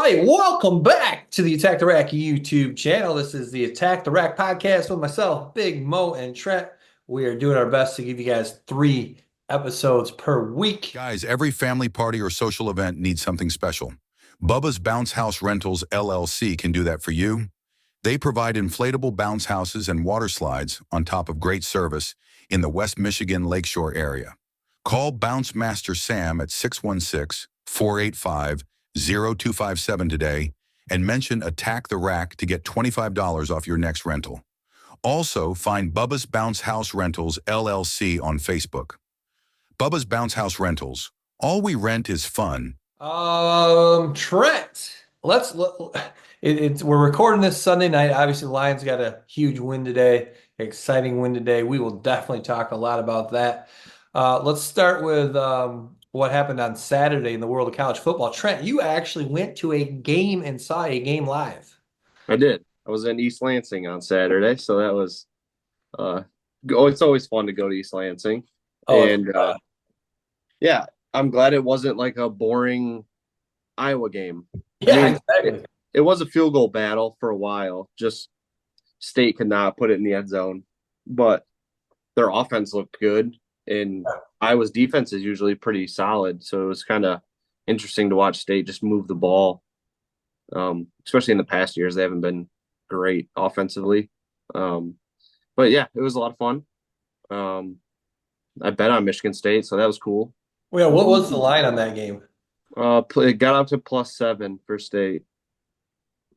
everybody. Welcome back to the Attack the Rack YouTube channel. This is the Attack the Rack podcast with myself, Big Mo, and Trent. We are doing our best to give you guys 3 episodes per week. Guys, every family party or social event needs something special. Bubba's Bounce House Rentals, LLC can do that for you. They provide inflatable bounce houses and water slides on top of great service in the West Michigan Lakeshore area. Call Bounce Master Sam at 616-485-0257 today and mention Attack the Rack to get $25 off your next rental. Also, find Bubba's Bounce House Rentals, LLC on Facebook. Bubba's Bounce House Rentals. All we rent is fun. Trent, we're recording this Sunday night. Obviously, the Lions got a huge win today, exciting win today. We will definitely talk a lot about that. Let's start with what happened on Saturday in the world of college football. Trent, you actually went to a game and saw a game live. I did. I was in East Lansing on Saturday, so that was it's always fun to go to East Lansing. And yeah, I'm glad it wasn't like a boring Iowa game. Yeah, exactly. It was a field goal battle for a while. Just State could not put it in the end zone, but their offense looked good, and Iowa's defense is usually pretty solid. So it was kind of interesting to watch State just move the ball. Especially in the past years, they haven't been great offensively. But yeah, it was a lot of fun. I bet on Michigan State, so that was cool. Well, yeah, what was the line on that game? It got up to +7 for State.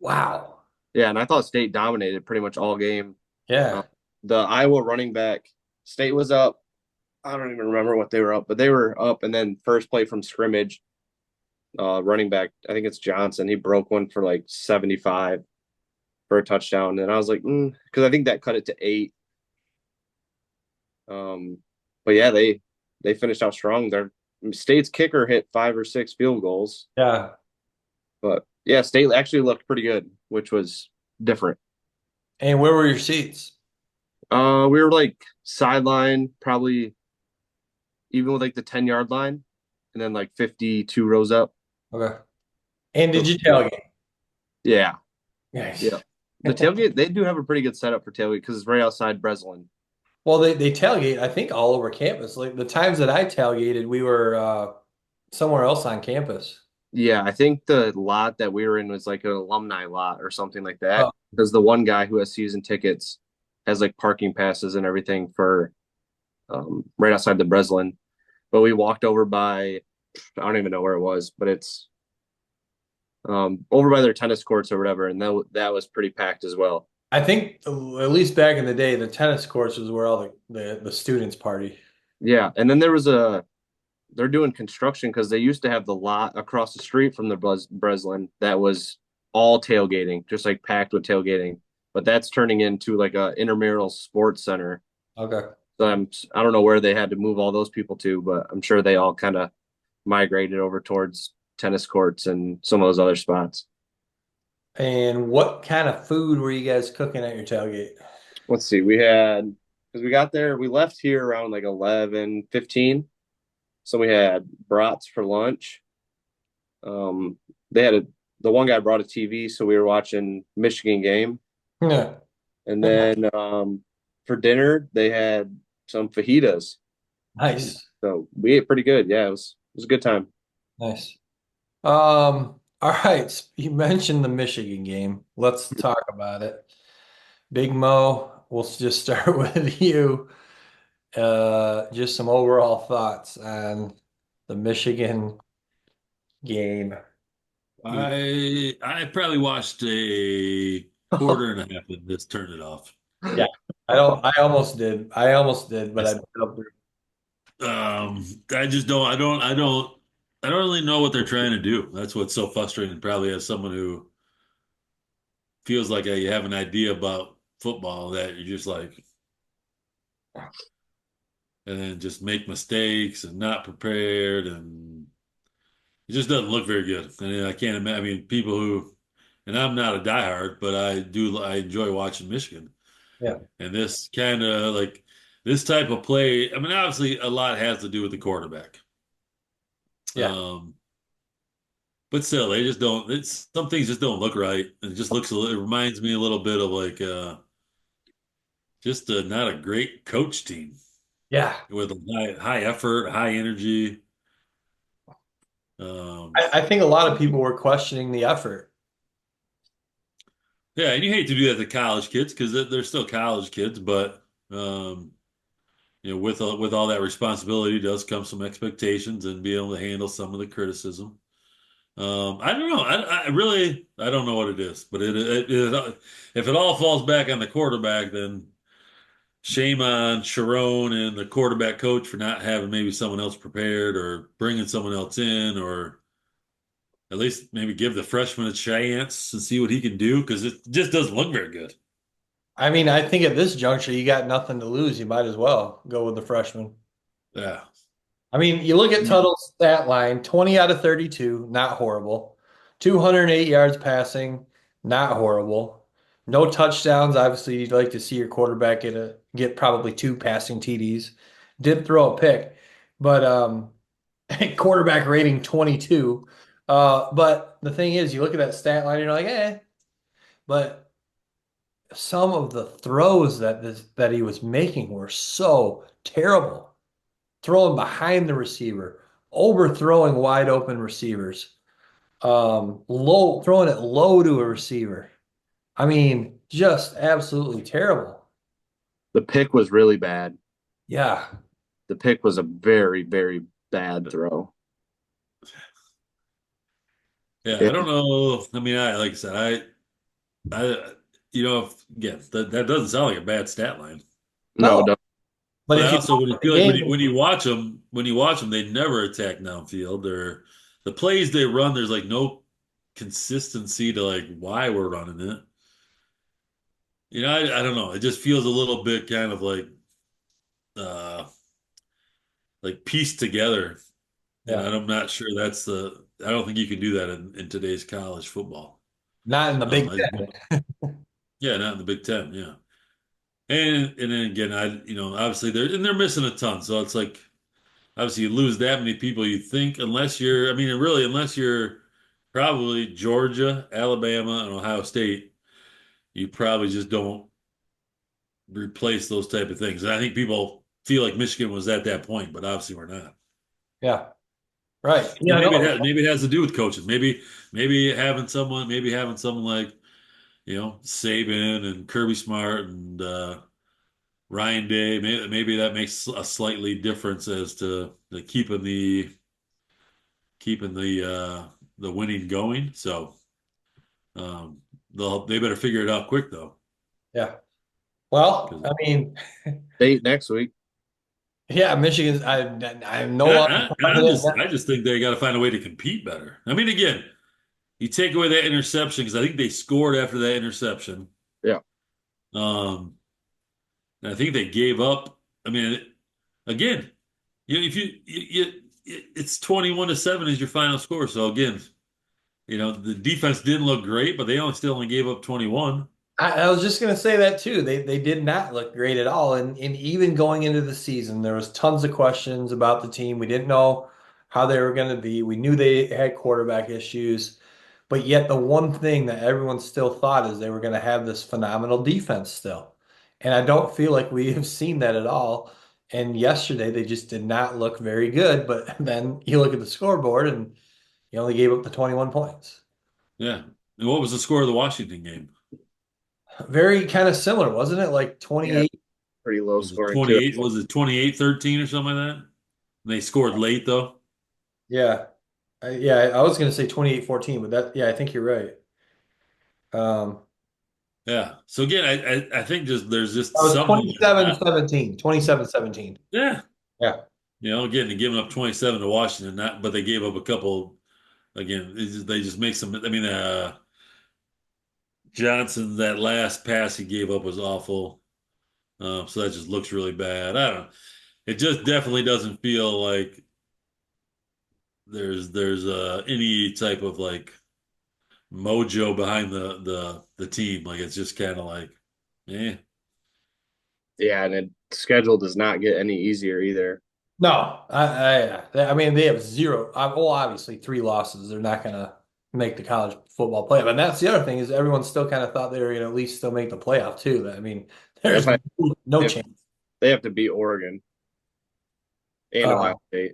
Wow. Yeah, and I thought State dominated pretty much all game. Yeah. The Iowa running back, State was up. I don't even remember what they were up, but they were up, and then first play from scrimmage, running back, I think it's Johnson, he broke one for like 75 for a touchdown, and I was like, because I think that cut it to 8. But yeah, they finished out strong. Their State's kicker hit 5 or 6 field goals. Yeah. But yeah, State actually looked pretty good, which was different. And where were your seats? We were like sideline, probably even with like the 10-yard line, and then like 52 rows up. Okay. And did you tailgate? Yeah. Nice. Yeah. The tailgate, they do have a pretty good setup for tailgate because it's right outside Breslin. Well, they tailgate, I think, all over campus. Like the times that I tailgated, we were somewhere else on campus. Yeah, I think the lot that we were in was like an alumni lot or something like that. Because the one guy who has season tickets has like parking passes and everything for right outside the Breslin. But we walked over by, I don't even know where it was, but it's over by their tennis courts or whatever, and that was pretty packed as well. I think at least back in the day, the tennis courts was where all the students party. Yeah, and then they're doing construction because they used to have the lot across the street from the Breslin that was all tailgating, just like packed with tailgating. But that's turning into like a intramural sports center. Okay. So I don't know where they had to move all those people to, but I'm sure they all kind of migrated over towards tennis courts and some of those other spots. And what kind of food were you guys cooking at your tailgate? Let's see. Because we got there, we left here around like 11:15. So we had brats for lunch. The one guy brought a TV, so we were watching Michigan game. Yeah. And then for dinner, they had some fajitas. Nice. So we ate pretty good. Yeah, it was a good time. Nice. All right. You mentioned the Michigan game. Let's talk about it. Big Mo, we'll just start with you. Just some overall thoughts on the Michigan game. I probably watched a quarter and a half and just turned it off. Yeah, I almost did, but I I don't really know what they're trying to do. That's what's so frustrating, probably as someone who feels like you have an idea about football that you're just like, and then just make mistakes and not prepared, and it just doesn't look very good. And I can't imagine. I mean, people who, and I'm not a diehard, but I enjoy watching Michigan. Yeah. And this kind of like this type of play. I mean, obviously, a lot has to do with the quarterback. Yeah. but still, they just don't. Some things just don't look right. It just looks. It reminds me a little bit of like just not a great coach team Yeah. with a high effort, high energy. Um, I think a lot of people were questioning the effort. yeah, and you hate to do that to college kids because they're still college kids, but with all that responsibility does come some expectations and be able to handle some of the criticism. I don't know. I really I don't know what it is, but if it all falls back on the quarterback, then shame on Sharon and the quarterback coach for not having maybe someone else prepared or bringing someone else in, or at least maybe give the freshman a chance and see what he can do because it just doesn't look very good. I mean, I think at this juncture, you got nothing to lose. You might as well go with the freshman. Yeah. I mean, you look at Tuttle's stat line, 20 out of 32, not horrible. 208 yards passing, not horrible. No touchdowns. Obviously, you'd like to see your quarterback get probably two passing TDs. Did throw a pick, but quarterback rating 22. But the thing is, you look at that stat line, you're like, eh. But some of the throws that he was making were so terrible. Throwing behind the receiver, overthrowing wide open receivers, low throwing it low to a receiver. I mean, just absolutely terrible. The pick was really bad. Yeah. The pick was a very, very bad throw. Yeah, Yeah, I don't know. I mean, I like I said, again, that doesn't sound like a bad stat line. no, No, but But if I you also look when at you the feel like game, when you watch them, they never attack downfield. Or the plays they run, there's like no consistency to like why we're running it. I don't know. It just feels a little bit kind of uh like pieced together. yeah, And I'm not sure that's the. I don't think you can do that in today's college football. not in the Big I, Ten. yeah, not in the Big Ten. Yeah, and then again, obviously they're missing a ton. So it's like obviously you lose that many people. You think unless you're, I mean, really unless you're probably Georgia, Alabama, and Ohio State, you probably just don't replace those type of things. And I think people feel like Michigan was at that point, but obviously we're not. Yeah, right. And Yeah, no, maybe it has to do with coaches. Maybe having someone like Saban and Kirby Smart and Ryan Day. Maybe that makes a slightly difference as to the winning going. So they better figure it out quick though, yeah. Well, because I mean, State next week. yeah, Michigan's. I'm no longer confident. I just think they got to find a way to compete better. I mean, again, you take away that interception because I think they scored after that interception. Yeah, Um, and I think they gave up. I mean, again, if it's 21-7 is your final score. So again, the defense didn't look great, but they still only gave up 21. I was just going to say that too. They did not look great at all, and even going into the season, there was tons of questions about the team. We didn't know how they were going to be. We knew they had quarterback issues, but yet the one thing that everyone still thought is they were going to have this phenomenal defense still, and I don't feel like we have seen that at all. And yesterday they just did not look very good. But then you look at the scoreboard, and you only gave up the 21 points. Yeah. And what was the score of the Washington game? Very kind of similar, wasn't it? Like yeah, 28. pretty low Was it scoring too. 28? Was it 28-13 or something like that? They scored late though. Yeah. I was going to say 28-14, but yeah, I think you're right. Um, Yeah. So again, I think there's just I was something. 27-17, 27-17. Yeah. Yeah. Again, they're giving up 27 to Washington, not, but they gave up a couple. Again, they just make some. I mean, Johnson, that last pass he gave up was awful. So that just looks really bad. I don't know. It just definitely doesn't feel like there's any type of like mojo behind the team. Like it's just kind of like, eh. Yeah, and the schedule does not get any easier either. No, I mean, they have zero. Well, obviously, three losses. They're not going to. make the college football playoff. And that's the other thing is everyone still kind of thought they were going to at least still make the playoff too. I mean, They there's no have, chance. they have to beat Oregon and Ohio Uh, State.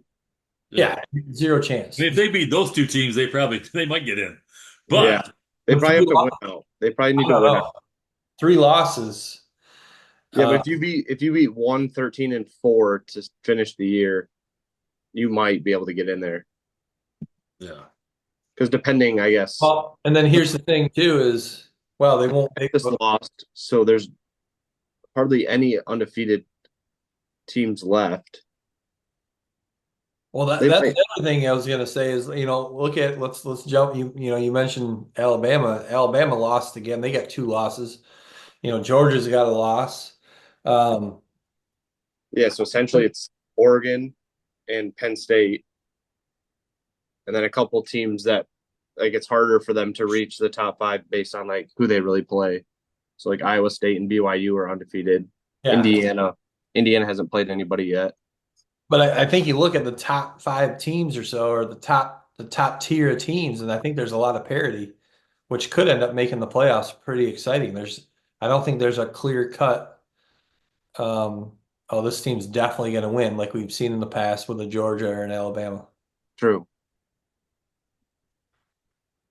Yeah. yeah, zero I chance. mean, if they beat those two teams, they might get in. Yeah, But they With probably three, have to win out. They probably I need to don't win out. know, 3 losses. Yeah, but Uh, if you beat 1-13-4 to finish the year, you might be able to get in there. yeah. Because depending, I guess, well, and then here's the thing too is, well, they won't make. just lost, so there's hardly any undefeated teams left. Well, They that's might, the other thing I was going to say is, look at let's jump. You mentioned Alabama. Alabama lost again. They got 2 losses. Georgia's got a loss. Um, yeah. So essentially, it's Oregon and Penn State, and then a couple teams that like it's harder for them to reach the top five based on like who they really play. So like Iowa State and BYU are undefeated. yeah, Indiana hasn't played anybody yet. but I think you look at the top 5 teams or so, or the top tier of teams, and I think there's a lot of parity, which could end up making the playoffs pretty exciting. I don't think there's a clear cut. Um, oh, this team's definitely going to win, like we've seen in the past with the Georgia or an Alabama. True.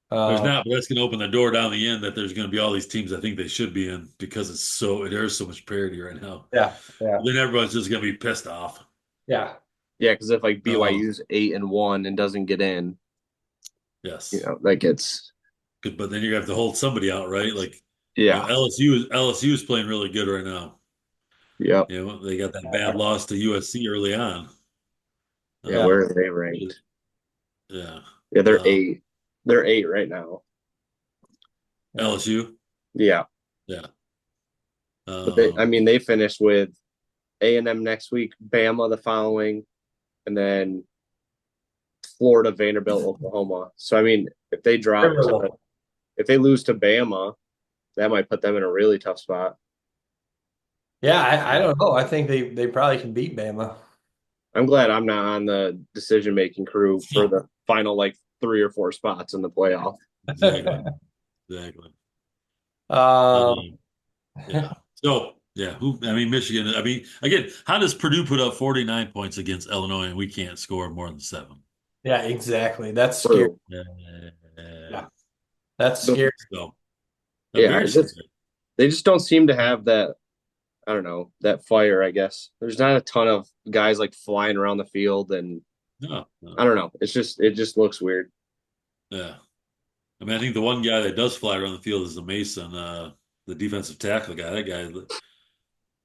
There's Um, not, but that's going to open the door down the end that there's going to be all these teams I think they should be in because there's so much parity right now. yeah, yeah, Then everyone's just going to be pissed off. yeah. Yeah, because if like Oh, BYU's 8-1 and doesn't get in, yes. like it's But then you're going to have to hold somebody out, right? Like, yeah, LSU is playing really good right now. yep, They got that bad loss to USC early on. yeah. Yeah. Where are they ranked? Yeah. Yeah, they're Um, 8. They're 8 right now. Yeah. LSU. Yeah, Yeah. but I Um, mean, they finished with A&M next week, Bama the following, and then Florida, Vanderbilt, Oklahoma. So I mean, if they lose to Bama, that might put them in a really tough spot. Yeah, I don't know. I think they probably can beat Bama. I'm glad I'm not on the decision making crew for the final like 3 or 4 spots in the playoff. exactly. Exactly. Um, Um, yeah. So, yeah, Michigan. I mean, again, how does Purdue put up 49 points against Illinois and we can't score more than 7? yeah, exactly. That's scary. True. Uh, Yeah, that's The- scary. so, yeah, very scary. they just don't seem to have that. I don't know, that fire. I guess there's not a ton of guys like flying around the field, and No, no, I don't know. It just looks weird. yeah. I mean, I think the one guy that does fly around the field is the Mason, the defensive tackle guy. That guy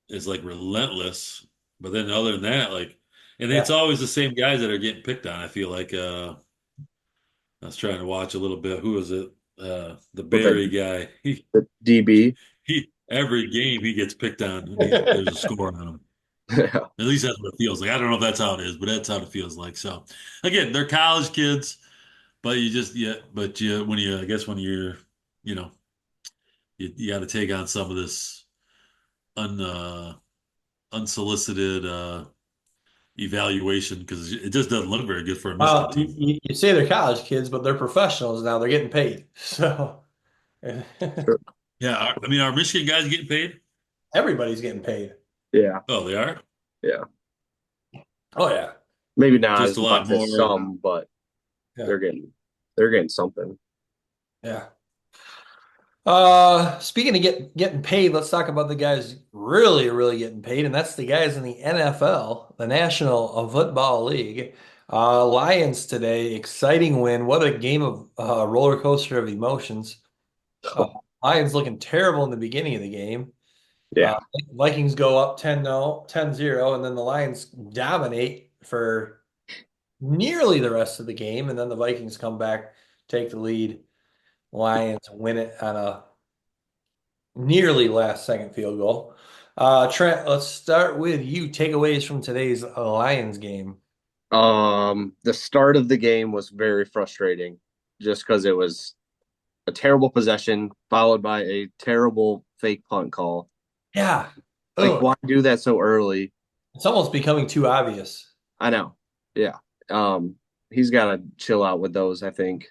is like relentless. But then other than that, like, and Yeah. it's always the same guys that are getting picked on. I feel like I was trying to watch a little bit. Who was it? The With Barry guy. the DB, He every game he gets picked on. And there's a score on him. yeah, At least that's what it feels like. I don't know if that's how it is, but that's how it feels like. So again, they're college kids, but I guess when you're, you know, you got to take on some of this un unsolicited evaluation because it just doesn't look very good for a Michigan Well, team. you say they're college kids, but they're professionals now. They're getting paid. So Yeah, I mean, are Michigan guys getting paid? everybody's getting paid. yeah, Oh, they are. yeah. Oh yeah. Maybe not Just as a lot much more. as some, but Yeah. they're getting something. Yeah. Speaking of getting paid, let's talk about the guys really, really getting paid, and that's the guys in the NFL, the National Football League. Lions today, exciting win. What a game of roller coaster of emotions. Uh, Lions looking terrible in the beginning of the game. Uh, Yeah, Vikings go up 10-0, 10-0, and then the Lions dominate for nearly the rest of the game, and then the Vikings come back, take the lead. Lions win it on a nearly last second field goal. Trent, let's start with you. Takeaways from today's Lions game. the start of the game was very frustrating, just because it was a terrible possession followed by a terrible fake punt call. Yeah. Like, Ugh. why do that so early? It's almost becoming too obvious. I know. Yeah. He's got to chill out with those, I think.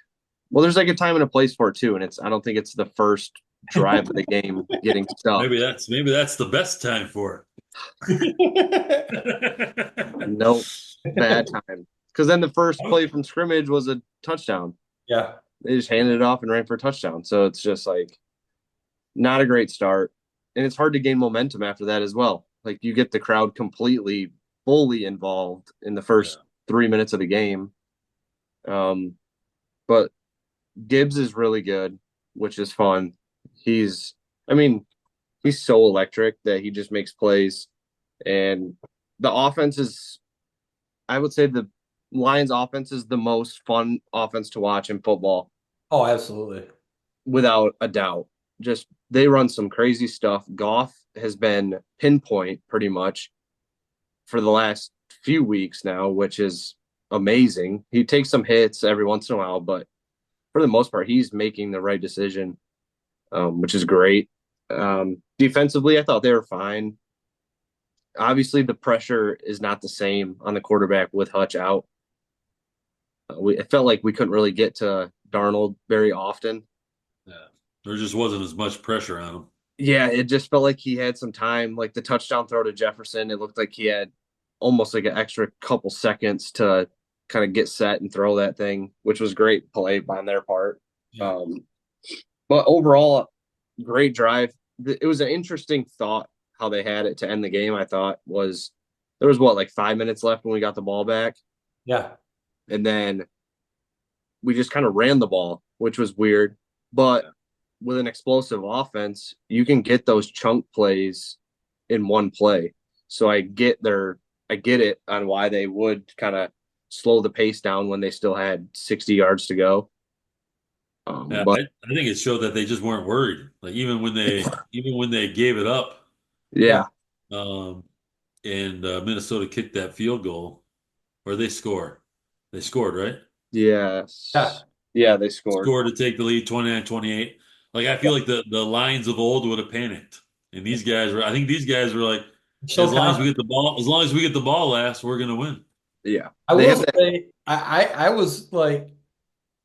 Well, there's like a time and a place for it too, and I don't think it's the first drive of the game getting stuffed. Maybe that's the best time for No bad it. time. Because then the first play from scrimmage was a touchdown. Yeah. They just handed it off and ran for a touchdown. So it's just like not a great start. And it's hard to gain momentum after that as well. Like you get the crowd completely, fully involved in the Yeah. first 3 minutes of the game. Um, but Gibbs is really good, which is fun. He's, I mean, he's so electric that he just makes plays. And the offense is, I would say the Lions offense is the most fun offense to watch in football, Oh, absolutely. without a doubt. Just they run some crazy stuff. Goff has been pinpoint pretty much for the last few weeks now, which is amazing. He takes some hits every once in a while, but for the most part, he's making the right decision, which is great. Defensively, I thought they were fine. Obviously, the pressure is not the same on the quarterback with Hutch out. It felt like we couldn't really get to Darnold very often. Yeah. There just wasn't as much pressure on him. Yeah, it just felt like he had some time. Like the touchdown throw to Jefferson, it looked like he had almost like an extra couple seconds to kind of get set and throw that thing, which was great play on their part. Yeah. Um, but overall, great drive. It was an interesting thought how they had it to end the game. I thought was there was what like 5 minutes left when we got the ball back, Yeah. and then we just kind of ran the ball, which was weird. But with an explosive offense, you can get those chunk plays in one play. So I get it on why they would kind of slow the pace down when they still had 60 yards to go. Yeah, But I think it showed that they just weren't worried. Like even when they gave it up, Yeah. yeah, um, and Minnesota kicked that field goal, or they score. They scored, right? yes, Yeah. yeah, they scored. Scored to take the lead 29-28. Like I feel like the Lions of old would have panicked. And these guys were I think these guys were like, So confident. as long as we get the ball last, we're gonna win. Yeah, I they will have that. say, I was like,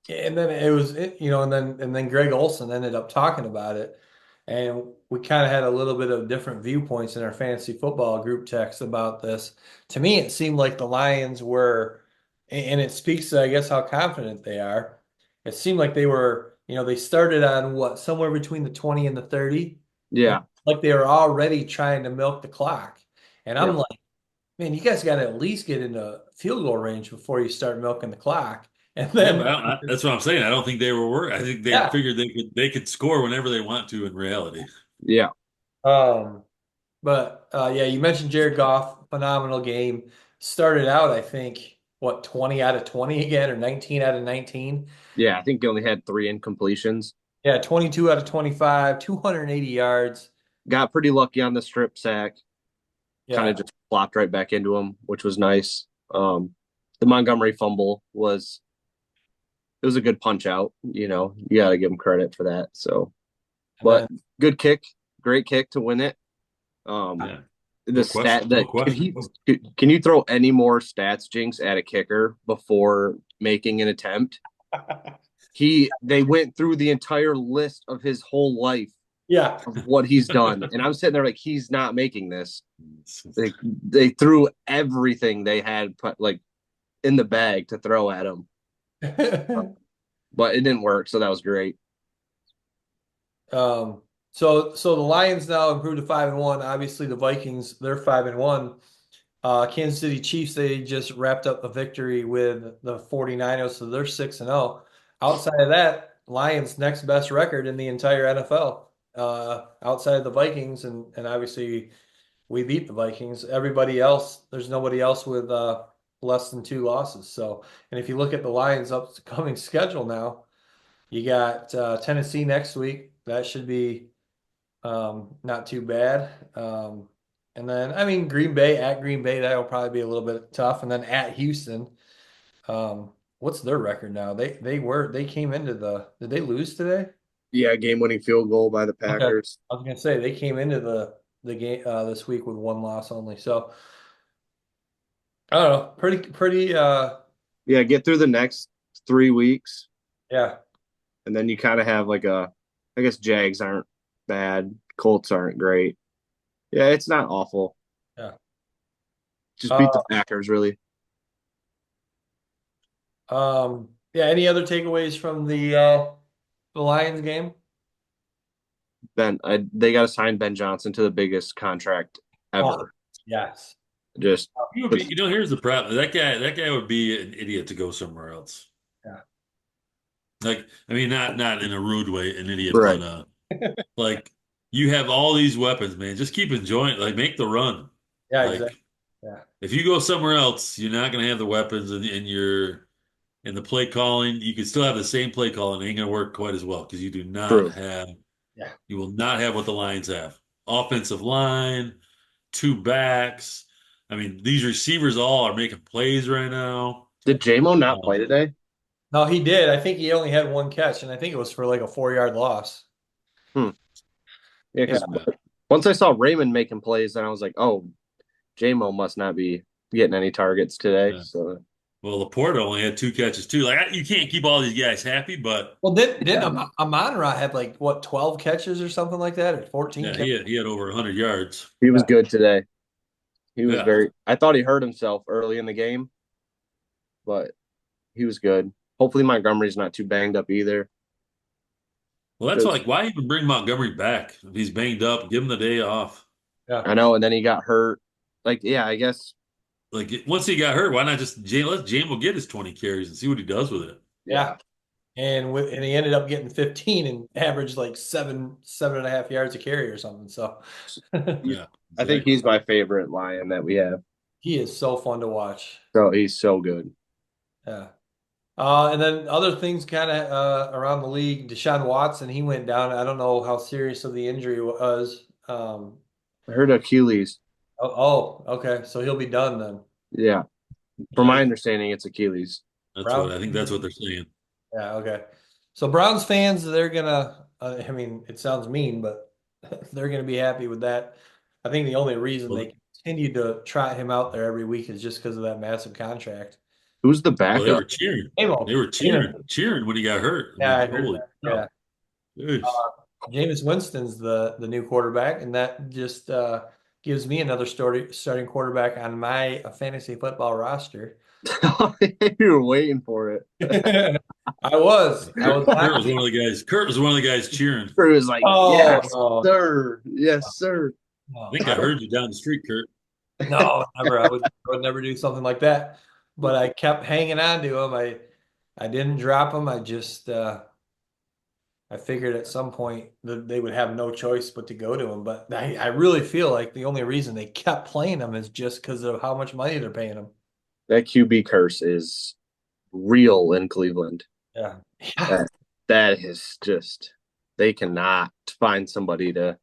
and then it was, and then Greg Olson ended up talking about it, and we kind of had a little bit of different viewpoints in our fantasy football group text about this. To me, it seemed like the Lions were, and it speaks to, I guess, how confident they are. It seemed like they were, they started on what, somewhere between the 20 and the 30, and Yeah, like they were already trying to milk the clock. And I'm yep, like, man, you guys got to at least get into field goal range before you start milking the clock. And Yeah, then, but that's what I'm saying. I don't think they were worried. I think they yeah. figured they could score whenever they want to in reality. yeah, Um, but yeah, you mentioned Jared Goff, phenomenal game. Started out, I think, what, 20 out of 20 again, or 19 out of 19. yeah. I think he only had three incompletions. Yeah, 22 out of 25, 280 yards. Got pretty lucky on the strip sack. Kind of Yeah. just flopped right back into him, which was nice. The Montgomery fumble was it was a good punch out. You got to give him credit for that. So, And but then, good kick, great kick to win it. Um, Yeah, the no question, stat no that question. can you throw any more stats jinx at a kicker before making an attempt? They went through the entire list of his whole life yeah. of what he's done, and I'm sitting there like he's not making this. They threw everything they had put like in the bag to throw at him, but it didn't work, so that was great. So the Lions now improved to 5-1. Obviously, the Vikings, they're 5-1. Kansas City Chiefs, they just wrapped up a victory with the 49ers, so they're 6-0. Outside of that, Lions next best record in the entire NFL. Outside of the Vikings, and obviously we beat the Vikings. Everybody else, there's nobody else with less than two losses. So, and if you look at the Lions' upcoming schedule now, you got Tennessee next week. That should be not too bad. And then, I mean, Green Bay, that'll probably be a little bit tough. And then at Houston, what's their record now? They came into did they lose today? Yeah, game-winning field goal by the Okay. Packers. I was gonna say they came into the game this week with one loss only. So I don't know, pretty Yeah, get through the next 3 weeks. yeah. And then you kind of have like I guess Jags aren't bad, Colts aren't great. Yeah, it's not awful. Yeah. Just beat Uh, the Packers, really. yeah. Any other takeaways from the Lions game? They got to sign Ben Johnson to the biggest contract Oh, ever. yes. Just He would be, puts, here's the problem. That guy would be an idiot to go somewhere else. Yeah. Like, I mean, not in a rude way, an idiot, right. but like you have all these weapons, man. Just keep enjoying. Like, make the run. Yeah, Like, exactly. Yeah. if you go somewhere else, you're not gonna have the weapons, and the play calling. You can still have the same play calling. It ain't gonna work quite as well because True. Yeah. you will not have what the Lions have. Offensive line, two backs. I mean, these receivers all are making plays right now. Did JMO not play Um, today? No, he did. I think he only had one catch, and I think it was for like a 4 yard loss. Hmm. Yeah, Yeah. because once I saw Raymond making plays, then I was like, oh, JMO must not be getting any targets today. yeah. So Well, Laporta only had two catches too. Like, you can't keep all these guys happy, but Well, didn't yeah, Amon-Ra had like what 12 catches or something like that, or 14 yeah, catches? he had over 100 yards. he was Yeah. good today. He was Yeah. very. I thought he hurt himself early in the game, but he was good. Hopefully Montgomery's not too banged up either. Well, that's Because like, why even bring Montgomery back if he's banged up? Give him the day off. Yeah. I know, and then he got hurt. Like, yeah, I guess Like, once he got hurt, why not just let James get his 20 carries and see what he does with it? Yeah. yeah. And he ended up getting 15 and averaged like 7.5 yards a carry or something. So Yeah, I think exactly. he's my favorite Lion that we have. he is so fun to watch. So he's so good. Yeah. And then other things kind of around the league. Deshaun Watson, he went down. I don't know how serious of the injury was. I heard Achilles. Okay. So he'll be done then. Yeah, from my Yikes. understanding, it's Achilles. Brown. I think that's what they're saying. Yeah, okay. So Browns fans, they're gonna, I mean, it sounds mean, but they're gonna be happy with that. I think the only reason Well, they continue to trot him out there every week is just because of that massive contract. Who's the well, they were backup? cheering. They Amo, were cheering when he got hurt. I yeah, I mean, heard holy that. cow. Yeah. Jeez. Uh, Jameis Winston's the new quarterback, and that just gives me another starting quarterback on my fantasy football roster. You were waiting for it. I was Kurt not. was one of the guys. Kurt was one of the guys cheering. It was like, Oh yes, no, sir, yes, sir. I no, think I heard you down the street, Kurt. no, never. I would never do something like that. But I kept hanging on to him. I didn't drop him. I figured at some point that they would have no choice but to go to him. But I really feel like the only reason they kept playing him is just because of how much money they're paying him. That QB curse is real in Cleveland. Yeah. That that is just they cannot find somebody to It's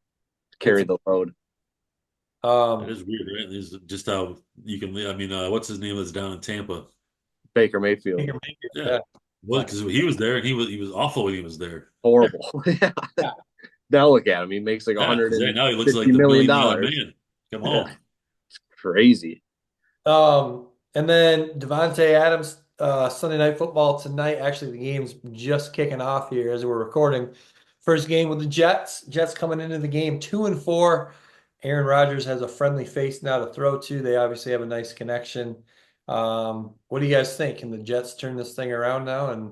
carry the load. It um is weird, right? This is just how you can. I mean, what's his name that's down in Tampa? Baker Mayfield, Yeah, yeah. well, because he was there and he was awful when he was there. horrible. Yeah. Now look at him; he makes like Yeah, 150 exactly. Now he looks like the million million-dollar dollars. man. Come Yeah, on. crazy. And then Devontae Adams, Sunday Night Football tonight. Actually, the game's just kicking off here as we're recording. First game with the Jets. Jets coming into the game 2-4. Aaron Rodgers has a friendly face now to throw to. They obviously have a nice connection. What do you guys think? Can the Jets turn this thing around now? And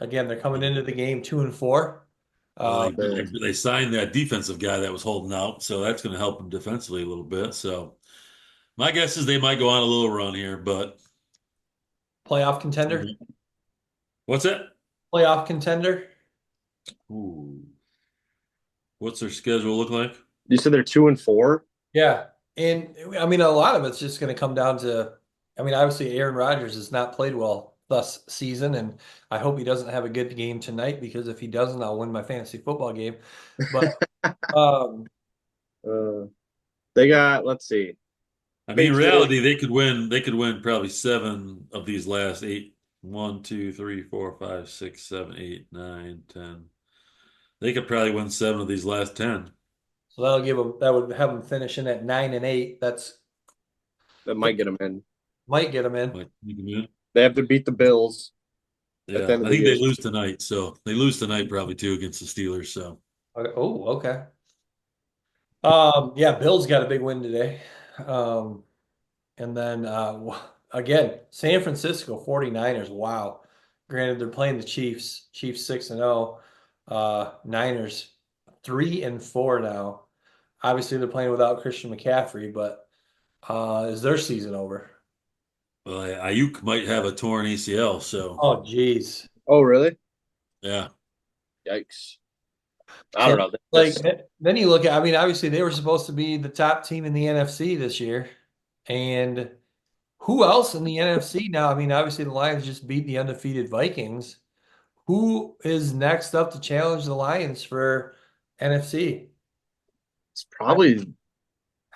again, they're coming into the game 2-4. Well, Um, they signed that defensive guy that was holding out, so that's going to help them defensively a little bit. So my guess is they might go on a little run here, but Playoff contender. what's that? Playoff contender. Ooh, what's their schedule look like? You said they're 2-4. Yeah. And I mean, a lot of it's just going to come down to, I mean, obviously Aaron Rodgers has not played well thus season, and I hope he doesn't have a good game tonight because if he doesn't, I'll win my fantasy football game. But um, Uh, they got. Let's see. I mean, in Patriots. reality, they could win. They could win probably seven of these last eight. 1, 2, 3, 4, 5, 6, 7, 8, 9, 10. They could probably win seven of these last 10. so that would have them finishing at 9-8. That's That might get them in. might get them in. Like, you can win. They have to beat the Bills. at the Yeah, end of I the think year. they lose tonight, so they lose tonight probably too against the Steelers. So Oh, okay. Yeah, Bills got a big win today. Um, and then again, San Francisco 49ers. Wow. Granted, they're playing the Chiefs. Chiefs 6-0. Niners 3-4 now. Obviously, they're playing without Christian McCaffrey, but is their season over? well, Ayuk might have a torn ACL. So Oh, geez. Oh, really? yeah, Yikes. I don't So, know. like, then you look at, I mean, obviously, they were supposed to be the top team in the NFC this year. And who else in the NFC now? I mean, obviously, the Lions just beat the undefeated Vikings. Who is next up to challenge the Lions for NFC? It's I, probably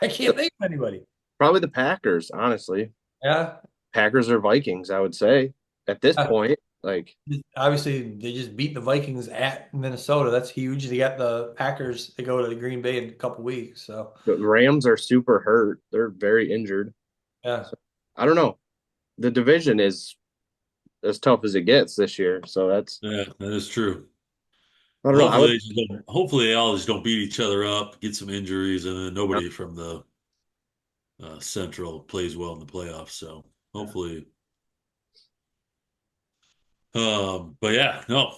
I can't think of anybody. probably the Packers, honestly. Yeah. Packers or Vikings, I would say. At this point, like Obviously, they just beat the Vikings at Minnesota. That's huge. They got the Packers. They go to Green Bay in a couple weeks. So, the Rams are super hurt. They're very injured. yeah. So I don't know. The division is as tough as it gets this year. So that's yeah, that is true. I don't know. I Hopefully, would hopefully they all just don't beat each other up, get some injuries, and then nobody from the Central plays well in the playoffs. So hopefully, but yeah, no,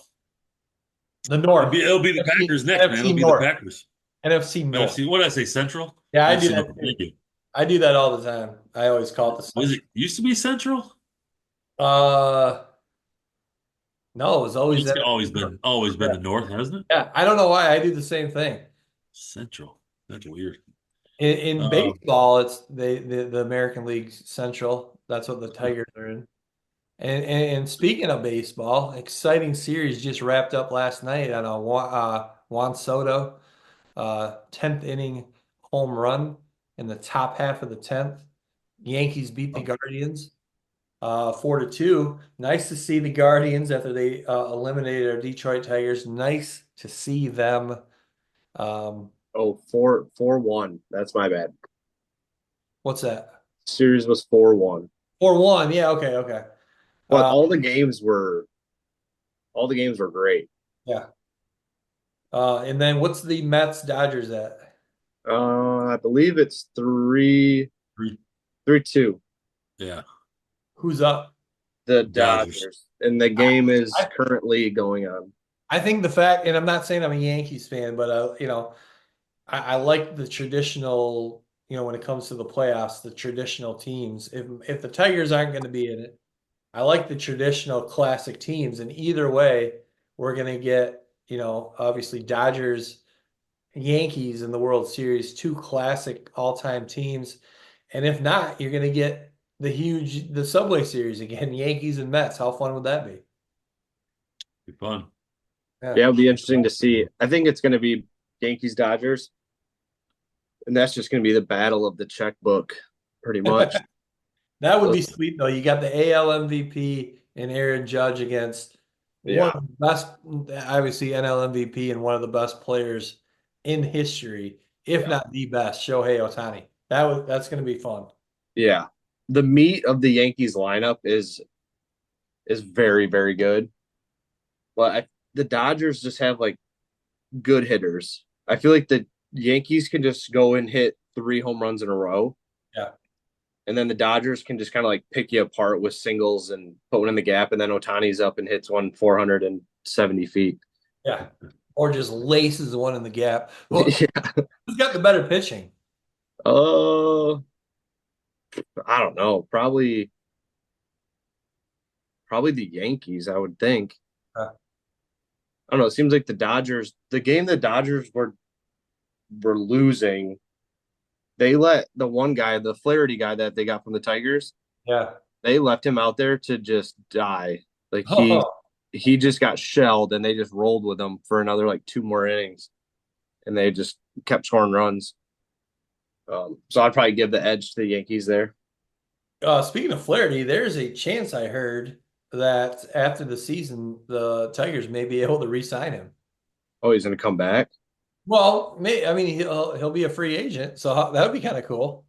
The North. it'll be the NFC, Packers next, man. It'll NFC be the North. Packers. NFC North. NFC. What did I say? Central. Yeah, I do NFC that North. too. Thank you. I do that all the time. I always call it the Was Central. it used to be Central? Uh, no, it was always It's NFC North. always been Yeah. the North, hasn't it? Yeah. I don't know why I do the same thing. Central. That's weird. In Um, baseball, it's the American League Central. That's what the Tigers are in. And speaking of baseball, exciting series just wrapped up last night on a Juan Soto 10th inning home run in the top half of the 10th. Yankees beat the Guardians 4-2. Nice to see the Guardians after they eliminated our Detroit Tigers. Nice to see them. Um, oh 4-1. That's my bad. what's that? Series was 4-1. 4-1. Yeah, okay, okay. But Uh, all the games were great. yeah. And then what's the Mets Dodgers at? I believe it's 3-2. yeah, The Who's up? Dodgers. Dodgers. And the I, game is I currently going on. I think the fact, and I'm not saying I'm a Yankees fan, but I like the traditional, when it comes to the playoffs, the traditional teams. If the Tigers aren't going to be in it, I like the traditional classic teams. And either way, we're going to get, obviously Dodgers, Yankees in the World Series, two classic all-time teams. And if not, you're going to get the Subway Series again, Yankees and Mets. How fun would that be? Be fun. Yeah. Yeah, it'll be interesting to see. I think it's going to be Yankees Dodgers, and that's just going to be the battle of the checkbook, pretty much. That would be Those- sweet though. You got the AL MVP and Aaron Judge against one yeah, of the best, obviously NL MVP and one of the best players in history, if yeah, not the best, Shohei Ohtani. That's going to be fun. yeah. The meat of the Yankees lineup is very, very good, but the Dodgers just have like good hitters. I feel like the Yankees can just go and hit 3 home runs in a row, Yeah, and then the Dodgers can just kind of like pick you apart with singles and put one in the gap, and then Otani's up and hits one 470 feet. yeah. Or just laces one in the gap. Well, Yeah. who's got the better pitching? Uh, I don't know. Probably the Yankees, I would think. Uh, I don't know. It seems like the game the Dodgers were losing, they let the one guy, the Flaherty guy that they got from the Tigers, yeah. they left him out there to just die. Like Oh, he just got shelled and they just rolled with him for another like 2 more innings and they just kept scoring runs. So I'd probably give the edge to the Yankees there. speaking of Flaherty, there's a chance I heard that after the season, the Tigers may be able to re-sign him. Oh, he's gonna come back. Well, I mean, he'll be a free agent, so that would be kind of cool.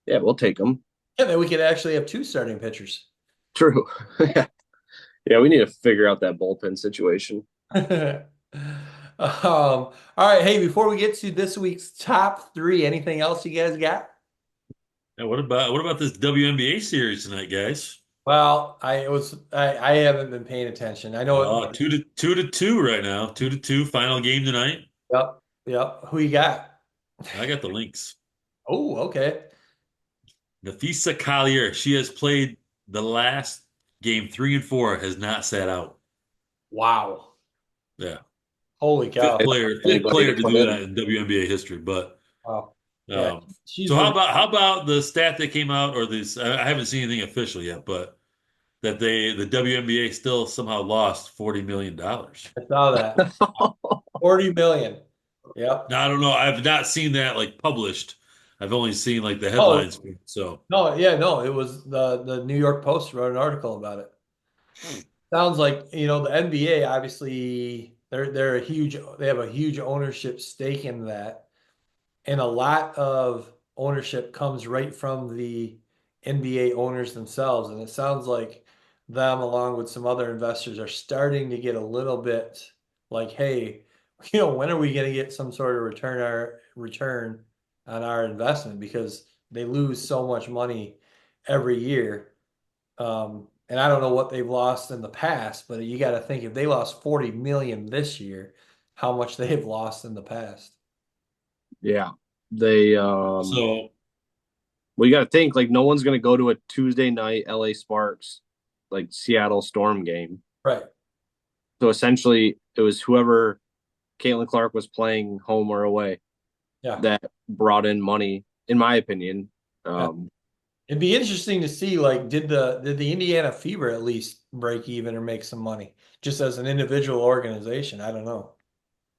Yeah, we'll take him. Yeah, then we could actually have two starting pitchers. True. Yeah. Yeah, we need to figure out that bullpen situation. All right. Hey, before we get to this week's top three, anything else you guys got? And what about this WNBA series tonight, guys? Well, I haven't been paying attention. I know it. 2-2 right now. 2-2 final game tonight. Yep. Yep. Who you got? I got the links. Oh, okay. Nafisa Collier, she has played the last game 3 and 4, has not sat out. Wow. Yeah. Holy Fifth cow. player, fifth Anybody to player to come do in? that in WNBA history. But Wow. Yeah. um, She's so been how about the stat that came out, or this? I haven't seen anything official yet, but that the WNBA still somehow lost $40 million. I saw that. 40 million. Yep. Now I don't know. I've not seen that like published. I've only seen like the Oh, headlines. So no, yeah, no, it was the New York Post wrote an article about it. Sounds like, the NBA obviously they have a huge ownership stake in that. And a lot of ownership comes right from the NBA owners themselves. And it sounds like them, along with some other investors, are starting to get a little bit like, hey, when are we going to get some sort of return on our investment? Because they lose so much money every year. And I don't know what they've lost in the past, but you got to think if they lost 40 million this year, how much they've lost in the past. Yeah. They so well, you got to think like no one's going to go to a Tuesday night LA Sparks like Seattle Storm game. Right. So essentially, it was whoever Caitlin Clark was playing home or away Yeah. that brought in money, in my opinion. Yeah. Um, It'd be interesting to see, like, did the Indiana Fever at least break even or make some money just as an individual organization? I don't know.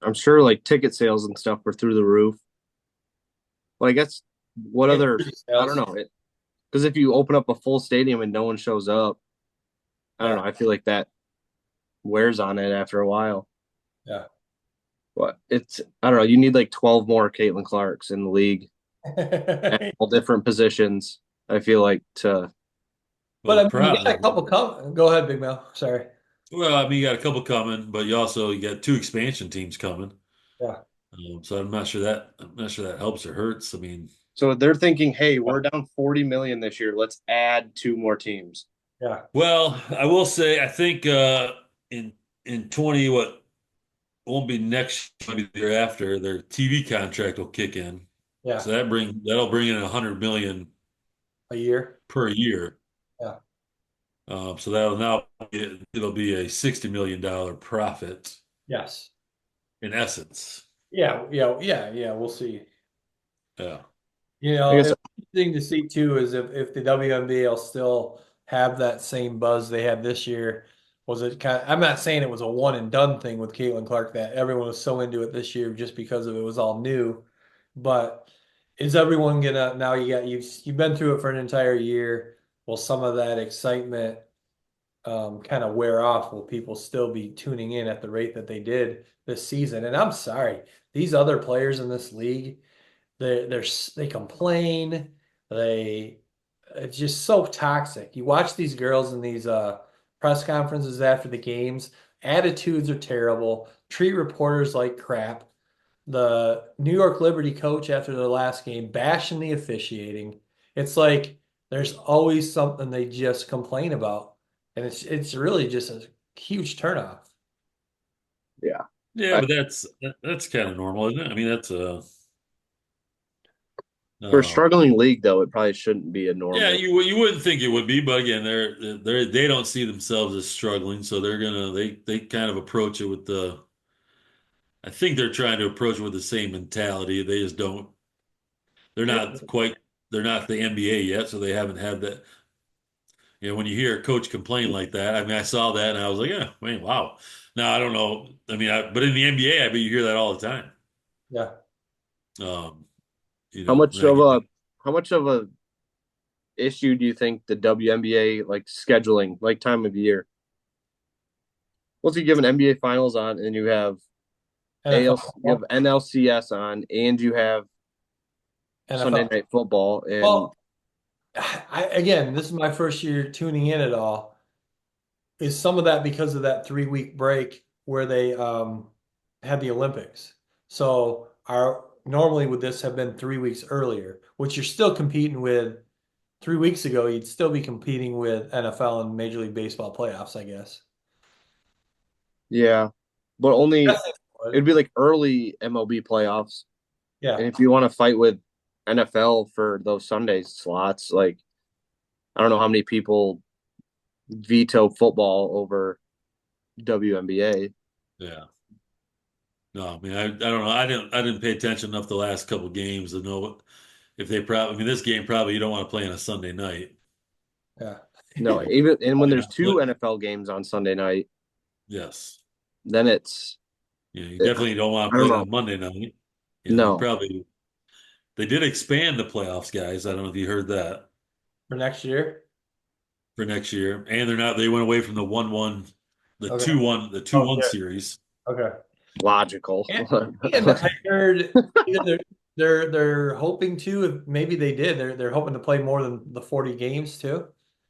I'm sure like ticket sales and stuff were through the roof. Well, I guess what And other, jersey I don't sales. know. Because if you open up a full stadium and no one shows up, I don't Yeah. know. I feel like that wears on it after a while. Yeah. But I don't know. You need like 12 more Caitlin Clarks in the league at all different positions. I feel like to, well, But I the mean, you got a problem. couple come. Go ahead, Big Mel. Sorry. Well, I mean, you got a couple coming, but you got two expansion teams coming. Yeah. So I'm not sure that helps or hurts. I mean, so they're thinking, hey, we're down 40 million this year. Let's add two more teams. Yeah. well, I will say I think in 20 what won't be next maybe the year after their TV contract will kick in. Yeah. So that'll bring in 100 million A year. per year. Yeah. So it'll be a $60 million profit Yes. in essence. Yeah. Yeah. Yeah. Yeah. We'll see. Yeah. I guess It's interesting to see too is if the WNBA will still have that same buzz they had this year. Was it I'm not saying it was a one and done thing with Caitlin Clark that everyone was so into it this year just because of it was all new. But is everyone gonna now you've been through it for an entire year? Will some of that excitement kind of wear off? Will people still be tuning in at the rate that they did this season? And I'm sorry, these other players in this league. They complain. They It's just so toxic. You watch these girls in these press conferences after the games. Attitudes are terrible. Treat reporters like crap. The New York Liberty coach after their last game bashing the officiating. It's like there's always something they just complain about, and it's really just a huge turnoff. yeah. Yeah, I, but that's kind of normal, isn't it? I mean, that's for a um, struggling league, though, it probably shouldn't be a yeah, normal. you wouldn't think it would be, but again, they don't see themselves as struggling, so they kind of approach it with the. I think they're trying to approach it with the same mentality. They just don't. They're not quite. They're not the NBA yet, so they haven't had that. When you hear a coach complain like that, I mean, I saw that and I was like, yeah, I mean, wow. Now I don't know. I mean, but in the NBA, I bet you hear that all the time. Yeah. Um, How much and I of get a how much of a issue do you think the WNBA like scheduling, like time of year? Once you give an NBA Finals on, and you have you have NFL. NLCS on, and you have Sunday NFL. Night Football, and Well, again, this is my first year tuning in at all. is some of that because of that 3 week break where they had the Olympics. So our normally would this have been 3 weeks earlier, which you're still competing with 3 weeks ago, you'd still be competing with NFL and Major League Baseball playoffs, I guess. Yeah, but only Yes, they would. it'd be like early MLB playoffs. Yeah. And if you want to fight with NFL for those Sunday slots, like I don't know how many people veto football over WNBA. Yeah. No, I mean, I don't know. I didn't pay attention enough the last couple games to know if they probably. I mean, this game probably you don't want to play on a Sunday night. Yeah. No, even and when Probably there's not. But two NFL games on Sunday night, yes, then it's you definitely don't want to I don't play it know. on Monday night. You No, probably they did expand the playoffs, guys. I don't know if you heard that For next year? for next year, and they're not. They went away from the 1-1, the Okay. 2-1, the two Oh, one yeah. series. Okay. logical. And I heard either they're hoping to, if maybe they did, they're hoping to play more than the 40 games too.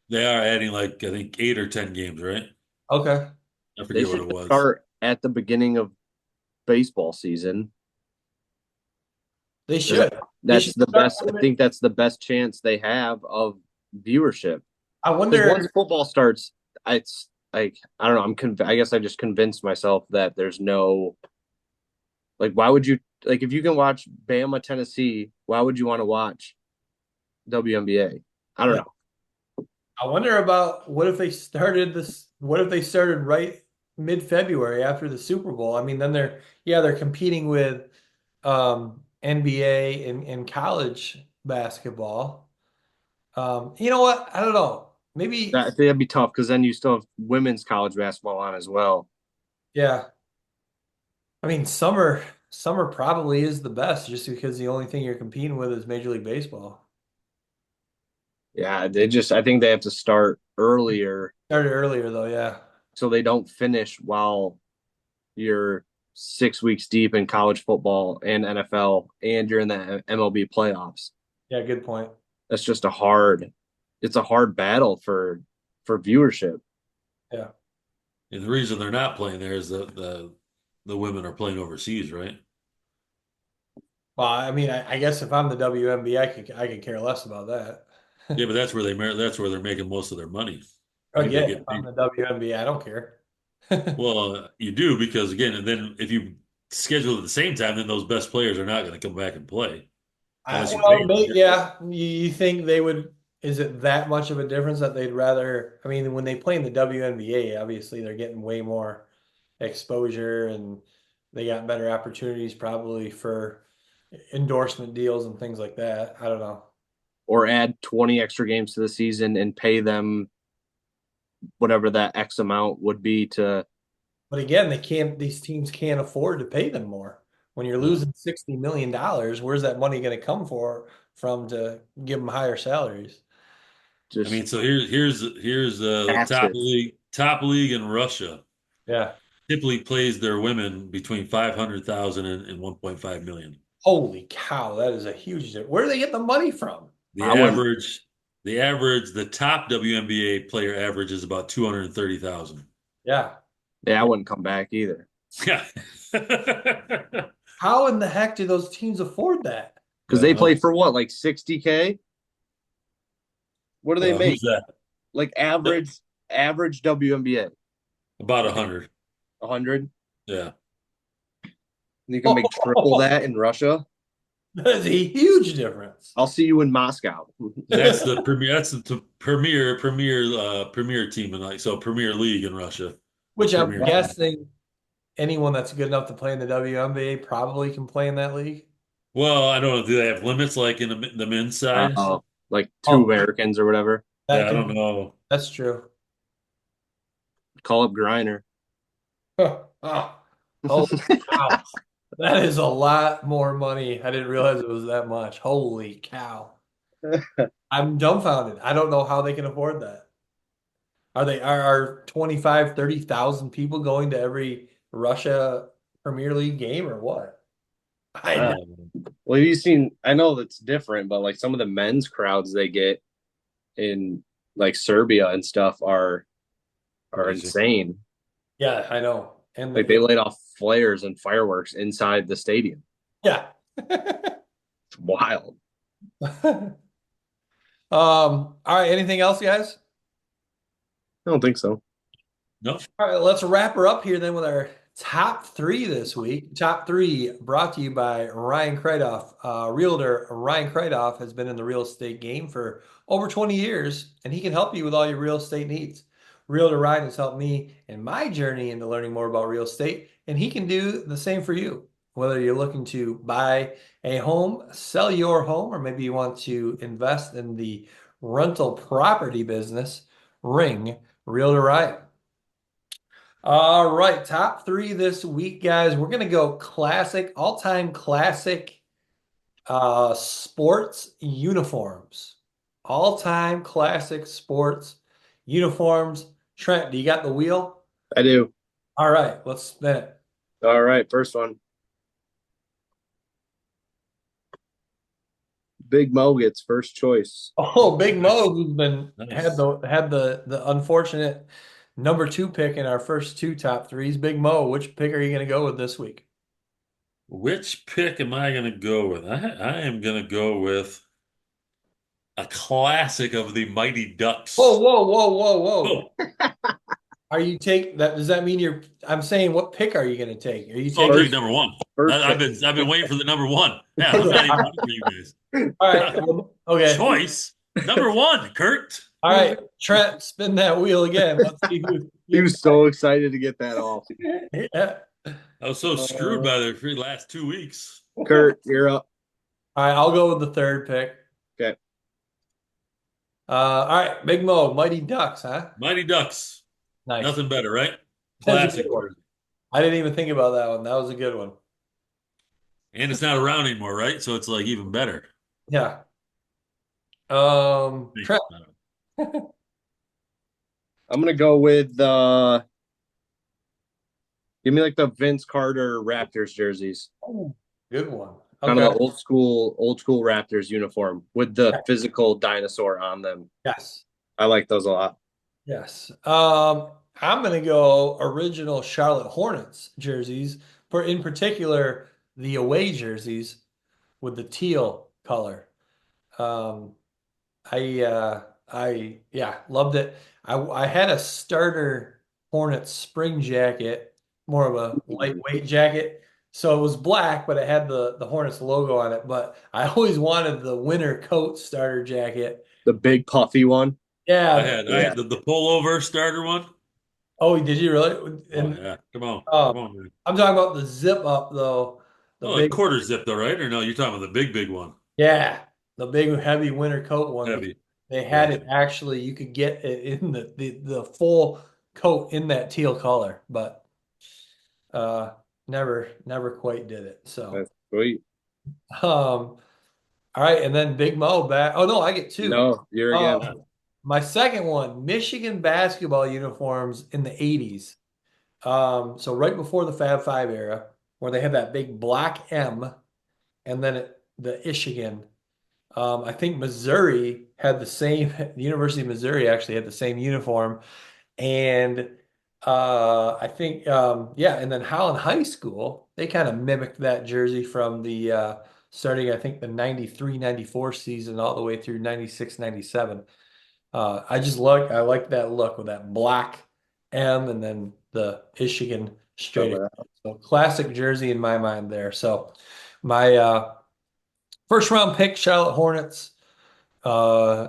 They are adding like I think 8 or 10 games, right? Okay. I They forget what should it was. start at the beginning of baseball season. They 'Cause should. They should that's the start best. I doing it. think that's the best chance they have of viewership. I Because once wonder, football starts, it's like I don't know. I guess I just convinced myself that there's no like. Why would you like if you can watch Bama, Tennessee? Why would you want to watch WNBA? I don't yeah. know. I wonder about what if they started this, what if they started right mid-February after the Super Bowl? I mean, then they're competing with NBA and college basketball. You know what? I don't know. I Maybe, think that'd be tough because then you still have women's college basketball on as well. yeah. I mean, summer probably is the best just because the only thing you're competing with is Major League Baseball. Yeah, they just. I think they have to start earlier Started earlier though, yeah. so they don't finish while you're 6 weeks deep in college football and NFL, and you're in the MLB playoffs. Yeah, good point. That's just it's a hard battle for viewership. Yeah. And the reason they're not playing there is that the women are playing overseas, right? Well, I mean, I guess if I'm the WNBA, I could care less about that. Yeah, but that's where they're making most of their money. I think they Again, if get I'm paid. the WNBA, I don't care. Well, you do because again, and then if you schedule it at the same time, then those best players are not going to come back and play unless you pay Well, them. yeah, you think they would, is it that much of a difference that they'd rather, I mean, when they play in the WNBA, obviously they're getting way more exposure and they got better opportunities probably for endorsement deals and things like that. I don't know. Or add 20 extra games to the season and pay them whatever that X amount would be to But again, these teams can't afford to pay them more. When you're No. losing $60 million, where's that money going to come from to give them higher salaries? I just mean, so here's the taxes. top league in Russia Yeah. typically plays their women between 500,000 and 1.5 million. Holy cow, that is a huge difference. Where do they get the money from? The I wouldn't. average, the top WNBA player average is about 230,000. Yeah. Yeah, I wouldn't come back either Yeah. How in the heck do those teams afford that? because they play for what, like 60K. What do they Who's make? that? Like average WNBA About 100. 100. Yeah. You can make triple that in Russia. That is a huge difference. I'll see you in Moscow. That's the premier. That's the premier team in like so Premier League in Russia. The Which I'm premier team. guessing anyone that's good enough to play in the WNBA probably can play in that league. Well, I don't know. Do they have limits like in the men's side? Uh, like two Oh, Americans or whatever. that Yeah, I could don't be, know. that's true. Call up Griner. Oh, holy cow. That is a lot more money. I didn't realize it was that much. Holy cow. I'm dumbfounded. I don't know how they can afford that. Are 25, 30,000 people going to every Russia Premier League game or what? I Well, you've seen. I know that's different, but like some of the men's crowds they get in like Serbia and stuff are are insane. Yeah, I know. And Like they laid off flares and fireworks inside the stadium. yeah. It's wild. All right, anything else, guys? I don't think so. No. All right, let's wrap her up here then with our top three this week. Top three brought to you by Ryan Kruitoff. Realtor Ryan Kruitoff has been in the real estate game for over 20 years, and he can help you with all your real estate needs. Realtor Ryan has helped me in my journey into learning more about real estate, and he can do the same for you. Whether you're looking to buy a home, sell your home, or maybe you want to invest in the rental property business, ring Realtor Ryan. All right, top three this week, guys. We're gonna go classic, all-time classic sports uniforms. All-time classic sports uniforms. Trent, do you got the wheel? I do. All right, let's spin it. All right, first one. Big Mo gets first choice. Oh, Big Mo, who's been Nice. had the unfortunate number two pick in our first two top threes. Big Mo, which pick are you gonna go with this week? Which pick am I going to go with? I am going to go with a classic of the Mighty Whoa, Ducks. whoa, whoa, whoa, whoa. Oh, Are you take that? Does that mean I'm saying what pick are you going to take? Are you I'm taking? taking First, number one. first I've been waiting for the number one. Yeah, I'm not even waiting for you guys. All right. Okay. Choice number one, Kurt. All right. Trent, spin that wheel again. Let's see who he gets was so excited to get that off. yeah. I was so screwed by the last 2 weeks. Kurt, you're up. All right. I'll go with the third pick. Okay. All right. Big Mo, Mighty Ducks, huh? Mighty Ducks. Nice. Nothing better, right? That's a Classic. good one. I didn't even think about that one. That was a good one. And it's not around anymore, right? So it's like even better. Yeah. Trent. I'm gonna go with give me like the Vince Carter Raptors jerseys. Oh, good one. Kind of Okay. the old school Raptors uniform with the physical dinosaur on them. Yes. I like those a lot. Yes. I'm gonna go original Charlotte Hornets jerseys, for in particular the away jerseys with the teal color. Um, I yeah, loved it. I had a starter Hornets spring jacket, more of a lightweight jacket. So it was black, but it had the Hornets logo on it. But I always wanted the winter coat starter jacket. The big puffy one. I Yeah. had the pullover starter one. Oh, did you really? Oh And yeah, come on, um, come on, man. I'm talking about the zip up though. The Oh, a big, quarter zip though, right? Or no, you're talking about the big one. yeah, the big heavy winter coat one. Heavy. They had Gotcha. it actually. You could get it in the full coat in that teal color, but uh, never quite did it. So, That's sweet. all right, and then Big Mo back. Oh no, I get two. No, you're again. My second one, Michigan basketball uniforms in the 80s. So right before the Fab Five era, where they had that big black M and then the Michigan. I think Missouri had the same, the University of Missouri actually had the same uniform. And I think, yeah, and then Holland High School, they kind of mimicked that jersey from the starting, I think, the 93, 94 season all the way through 96, 97. I like that look with that black M and then the Michigan straight across. So classic jersey in my mind there. So my first round pick, Charlotte Hornets, uh,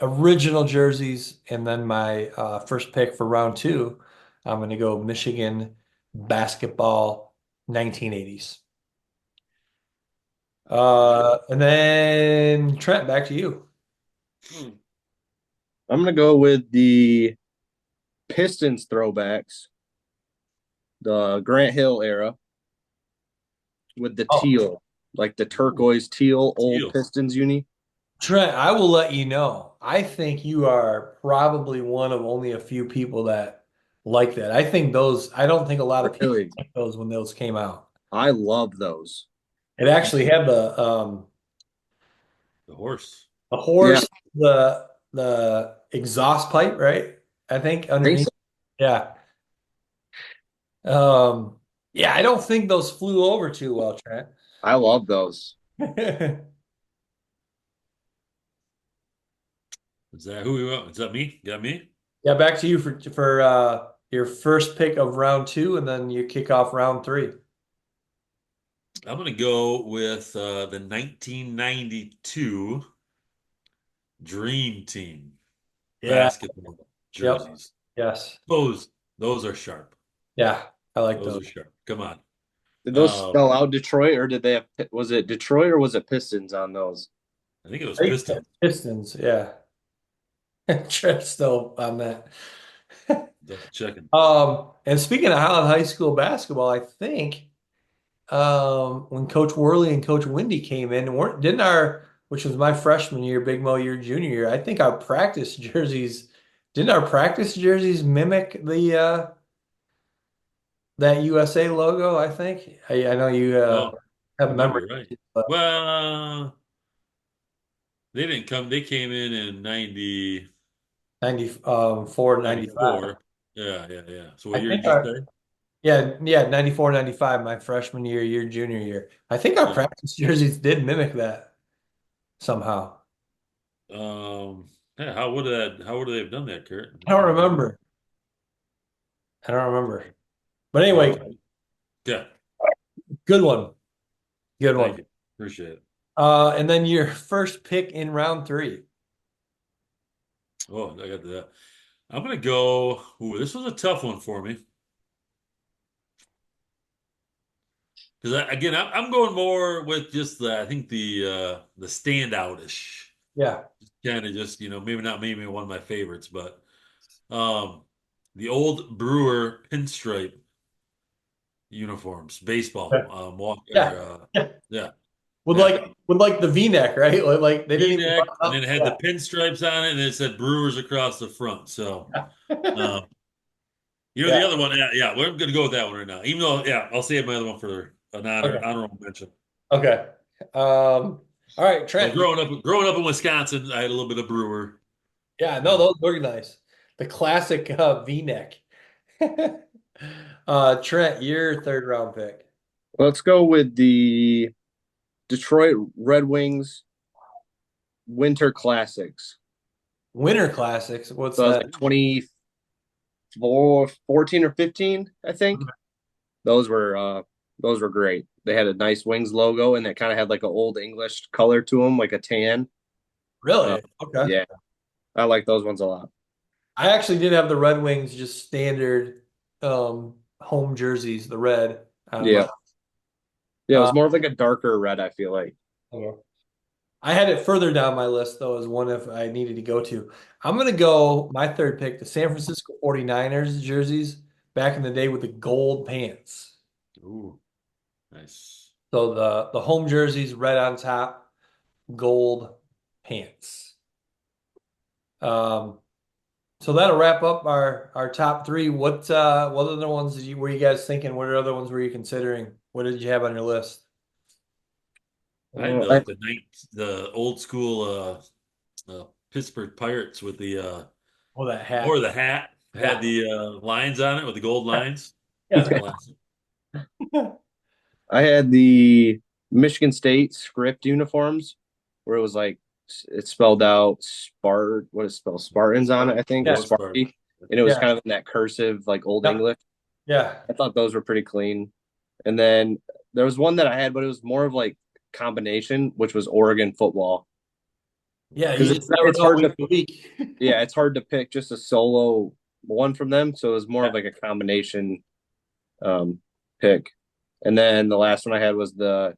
original jerseys, and then my first pick for round two, I'm going to go Michigan basketball 1980s. And then Trent, back to you. I'm gonna go with the Pistons throwbacks, the Grant Hill era, with the teal, like the turquoise teal old Pistons uni. Trent, I will let you know. I think you are probably one of only a few people that like that. I don't think a lot of people Really? like those when those came out. I love those. It actually had The horse. the horse, the exhaust pipe, right? I think I think underneath. so. Yeah. Um, yeah, I don't think those flew over too well, Trent. I love those. Is that who we want? Is that me? Got me? Yeah, back to you for your first pick of round two, and then you kick off round three. I'm gonna go with the 1992 Dream Team Yeah. basketball Yep. jerseys. Yes. Those those are sharp. Yeah. I like Those those. are sharp. Come on. Did those Um, spell out Detroit, or did they have, was it Detroit or was it Pistons on those? I think it was I think Pistons. Pistons. Yeah. Trent's still on that. Double checking. And speaking of Holland High School basketball, I think when Coach Worley and Coach Wendy came in, weren't didn't our which was my freshman year, Big Mo year, junior year, I think our practice jerseys didn't our practice jerseys mimic the that USA logo, I think. I know you Oh, have you might memory, be right. but Well, they didn't come. They came in 90, 94, 95. 94. Yeah, yeah, yeah. So I what year think did you say? yeah, 94, 95, my freshman year, year junior year. I think our Yeah. practice jerseys did mimic that somehow. Yeah, how would they have done that, Kurt? I don't remember. I don't remember. But anyway, Well, yeah. good one. Good Thank one. you. Appreciate it. And then your first pick in round three. Oh, I got that. I'm gonna go. Ooh, this was a tough one for me because again, I'm going more with just I think the standoutish Yeah. kind of just maybe not maybe one of my favorites, but um the old Brewer pinstripe uniforms, baseball, Yeah. walk or Yeah. Yeah. yeah, With yeah. like the V-neck, right? Like they didn't even V-neck, button and then up. it had the pinstripes on it, and it said Brewers across the front. So, Yeah. uh, Yeah. the other one, yeah, we're gonna go with that one right now. Even though, yeah, I'll save my other one for an Okay. honorable mention. Okay. All right, But Trent. growing up in Wisconsin, I had a little bit of Brewer. Yeah, no, Uh, those were nice. The classic V-neck. Trent, your third round pick. Let's go with the Detroit Red Wings Winter Classics. Winter Classics. What's So that was that? like 24, 14 or 15, I think. Those were those were great. They had a nice Wings logo and it kind of had like an old English color to them, like a tan. Uh, Really? Okay. yeah, I like those ones a lot. I actually did have the Red Wings, just standard home jerseys, the red out of my Yeah. Yeah, it uh, was more of like a darker red, I feel like. okay. I had it further down my list though as one if I needed to go to. I'm gonna go my third pick, the San Francisco 49ers jerseys back in the day with the gold pants. ooh, nice. So the home jerseys, red on top, gold pants. Um, so that'll wrap up our top three. What other ones were you guys thinking? What other ones were you considering? What did you have on your list? I had I, the old school Pittsburgh Pirates with the Oh, that or hat. the hat had Yeah. the lines on it with the gold lines. Yeah. Classic. I had the Michigan State script uniforms where it was like it spelled out Spart what is it spelled Spartans on it, I think, or Yeah. Gold Star. Sparty. And it was Yeah. kind of in that cursive, like old Yep. English. Yeah. I thought those were pretty clean. And then there was one that I had, but it was more of like combination, which was Oregon football. Yeah. Because You just never it's know hard week to to week. yeah, it's hard to pick just a solo one from them. So it was more Yeah. of like a combination um pick. And then the last one I had was the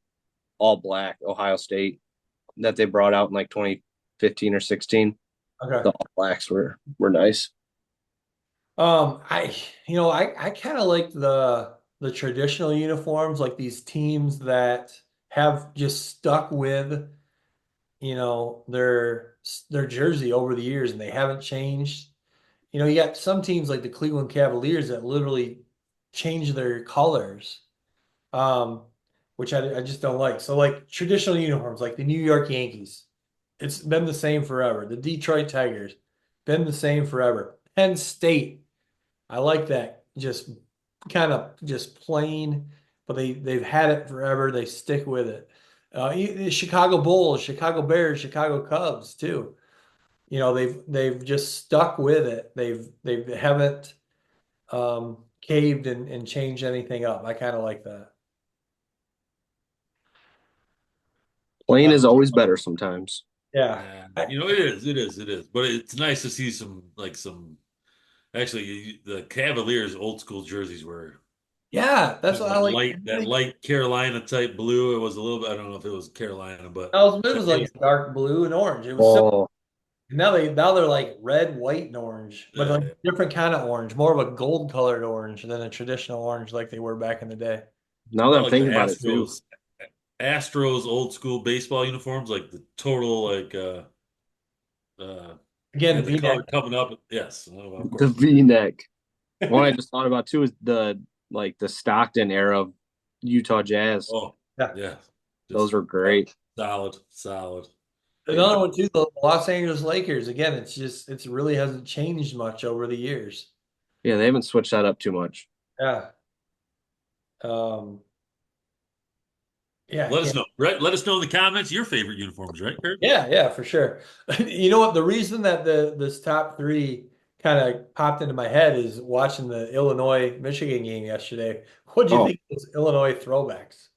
all black Ohio State that they brought out in like 2015 or 16. The Okay. all blacks were nice. I I kind of like the traditional uniforms, like these teams that have just stuck with, their jersey over the years and they haven't changed. You got some teams like the Cleveland Cavaliers that literally change their colors, um, which I just don't like. So like traditional uniforms, like the New York Yankees, it's been the same forever. The Detroit Tigers, been the same forever. Penn State. I like that. Just kind of just plain, but they've had it forever. They stick with it. Chicago Bulls, Chicago Bears, Chicago Cubs too. They've just stuck with it. They haven't caved and changed anything up. I kind of like that. Plain is always better sometimes. Yeah. Yeah, it is. But it's nice to see some. Actually, the Cavaliers old school jerseys were Yeah, that's what I like. that light Carolina type blue. It was a little bit. I don't know if it was Carolina, but It was like dark blue and orange. It was so Oh, now they're like red, white, and orange, but yeah, like yeah. different kind of orange, more of a gold colored orange than a traditional orange like they were back in the day. now that Well, I'm like the thinking about it too. Astros old school baseball uniforms, like the total Again, had the V-neck. color coming up. Yes, of The course. V-neck. One I just thought about too is the Stockton era of Utah Jazz. Oh, Yeah. yeah, Those just were great. solid. Another one too, the Los Angeles Lakers. Again, it's really hasn't changed much over the years. Yeah, they haven't switched that up too much. Yeah. Um, yeah, I Let us can't. know. Right, let us know in the comments your favorite uniforms. Right, Kurt? Yeah, yeah, for sure. You know what? The reason that this top three kind of popped into my head is watching the Illinois Michigan game yesterday. What do you Oh, think of those Illinois throwbacks?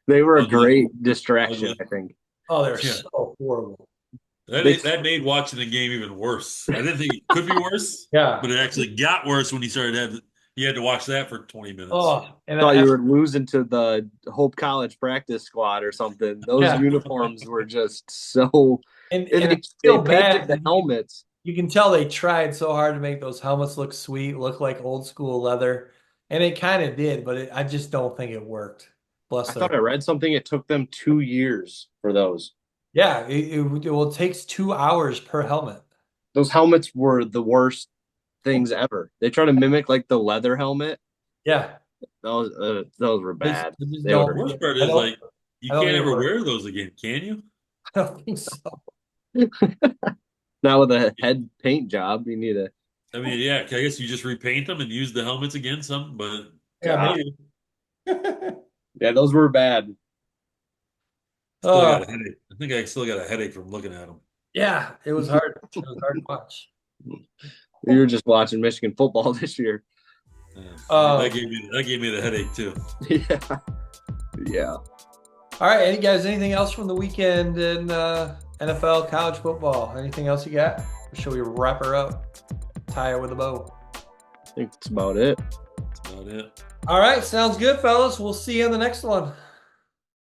they were a Ugly, great distraction, ugly. I think. Oh, they're Yeah. so horrible. They, That made watching the game even worse. I didn't think it could be worse, Yeah. but it actually got worse when you had to watch that for 20 minutes. Oh, and thought you were losing to the Hope College practice squad or something. Those yeah, uniforms were just so. and And it's they still painted bad. the helmets. You can tell they tried so hard to make those helmets look sweet, look like old school leather, and it kind of did, but I just don't think it worked. I Bless thought their. I read something. It took them 2 years for those. Yeah, it takes 2 hours per helmet. Those helmets were the worst things ever. They try to mimic like the leather helmet. Yeah, Those were bad. they just They The don't. were. worst part I is don't. like you I don't can't think it ever worked. wear those again, can you? I don't think so. Now with a head paint job, you need a I mean, yeah, I guess you just repaint them and use the helmets again some, but Yeah, God. maybe. Yeah, those were bad. still got Uh, a headache. I think I still got a headache from looking at them. yeah, it was hard. It was hard to watch. You were just watching Michigan football this year. Um, That gave me the headache too. Yeah. Yeah. all right, anything else from the weekend in NFL, college football? Anything else you got? Or should we wrap her up? Tie her with a bow. I think that's about it. That's about it. All right, sounds good, fellas. We'll see you in the next one.